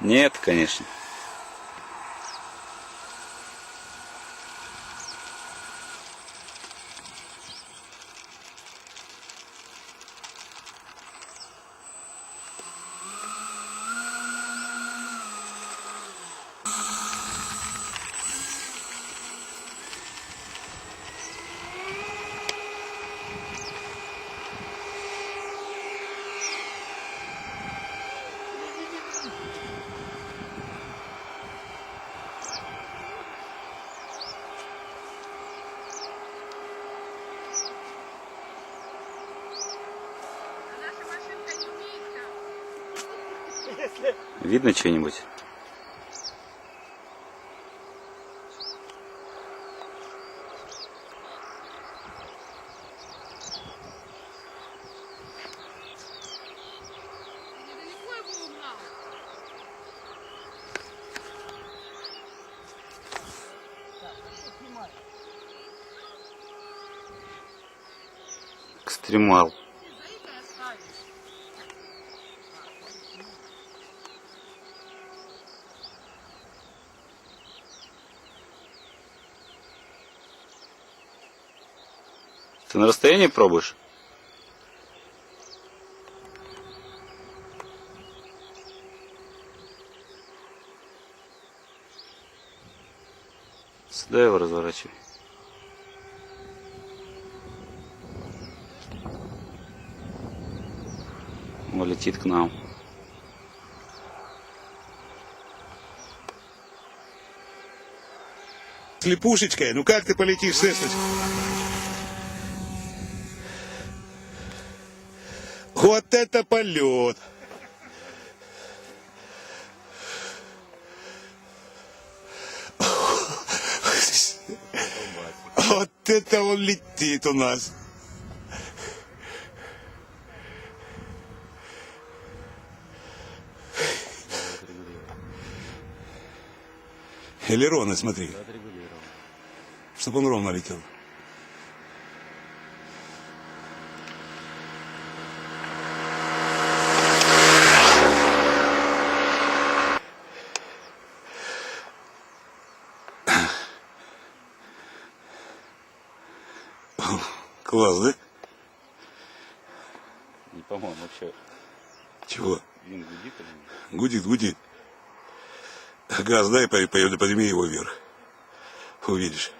Нет, конечно. Видно что-нибудь? Экстремал. Ты на расстоянии пробуешь? Сюда его разворачивай. Он летит к нам. Слепушечкой, ну как ты полетишь, Сесочка? Вот это полет! Вот это он летит у нас! Элероны, смотри. Чтобы он ровно летел. Класс, да? Не по-моему, вообще. Чего? Вин гудит или нет? Гудит, гудит. Газ дай, подними его вверх. Увидишь.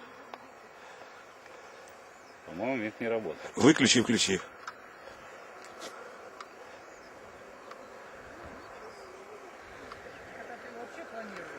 По-моему, мех не работает. Выключи и включи.